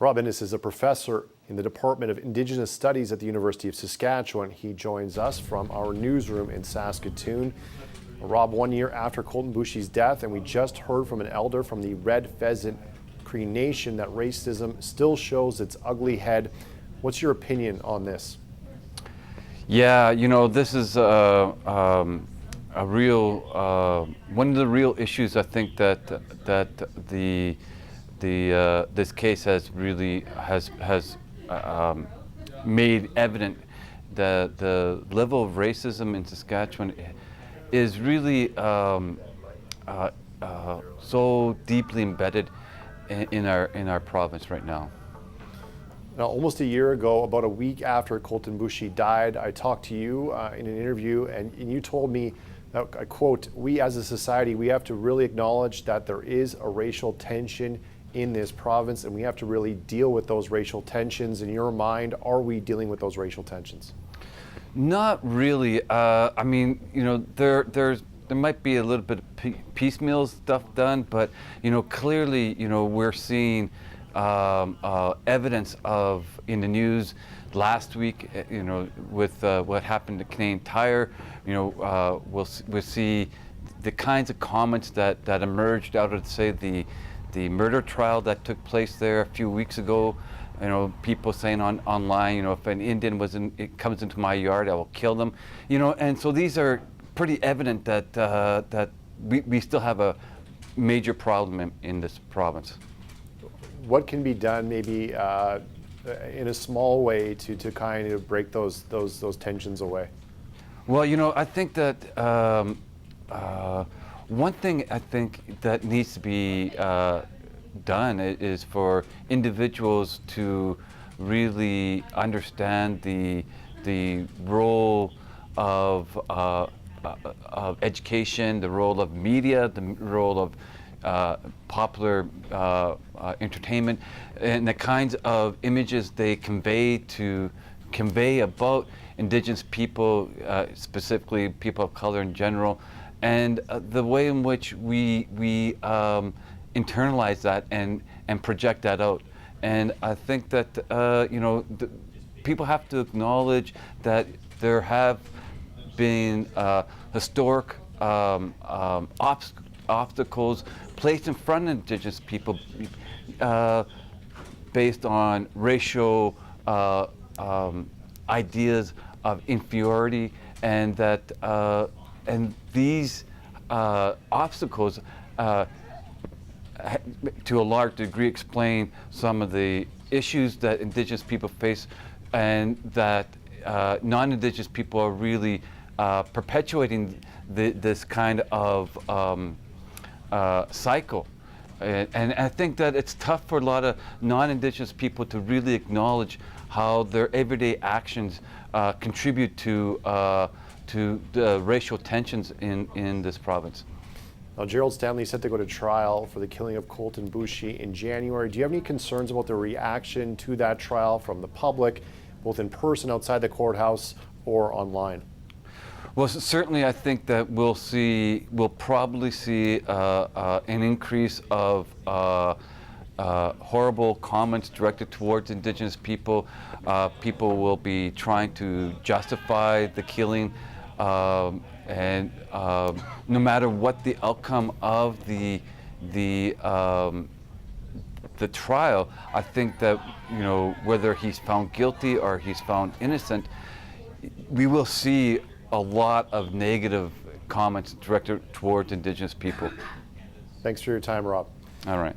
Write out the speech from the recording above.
Rob Innes is a professor in the Department of Indigenous Studies at the University of Saskatchewan. He joins us from our newsroom in Saskatoon. Rob, 1 year after Colten Boushie's death, and we just heard from an elder from the Red Pheasant Cree Nation that racism still shows its ugly head. What's your opinion on this? Yeah, you know, this is a real one of the real issues. I think that this case has really made evident that the level of racism in Saskatchewan is really so deeply embedded in our province right now. Now, almost a year ago, about a week after Colten Boushie died, I talked to you in an interview, and you told me that, I quote, "We as a society, we have to really acknowledge that there is a racial tension in this province, and we have to really deal with those racial tensions." In your mind, are we dealing with those racial tensions? Not really. I mean, you know, there might be a little bit of piecemeal stuff done, but you know, clearly, you know, we're seeing evidence of in the news last week. You know, with what happened to Canadian Tire. You know, we'll see the kinds of comments that emerged out of, say, the murder trial that took place there a few weeks ago. You know, people saying online, you know, if an Indian comes into my yard, I will kill them. You know, and so these are pretty evident that we still have a major problem in this province. What can be done, maybe in a small way, to kind of break those tensions away? Well, you know, I think that one thing I think that needs to be done is for individuals to really understand the role of education, the role of media, the role of popular entertainment, and the kinds of images they convey about Indigenous people, specifically people of color in general, and the way in which we internalize that and project that out. And I think that you know, people have to acknowledge that there have been historic obstacles placed in front of Indigenous people based on racial ideas of inferiority, and that and these obstacles to a large degree explain some of the issues that Indigenous people face, and that non-Indigenous people are really perpetuating this kind of cycle. And I think that it's tough for a lot of non-Indigenous people to really acknowledge how their everyday actions contribute to the racial tensions in this province. Now, Gerald Stanley is set to go to trial for the killing of Colten Boushie in January. Do you have any concerns about the reaction to that trial from the public, both in person outside the courthouse or online? Well, certainly I think that we'll probably see an increase of horrible comments directed towards Indigenous people. People will be trying to justify the killing, and no matter what the outcome of the trial, I think that, you know, whether he's found guilty or he's found innocent, we will see a lot of negative comments directed towards Indigenous people. Thanks for your time, Rob. All right.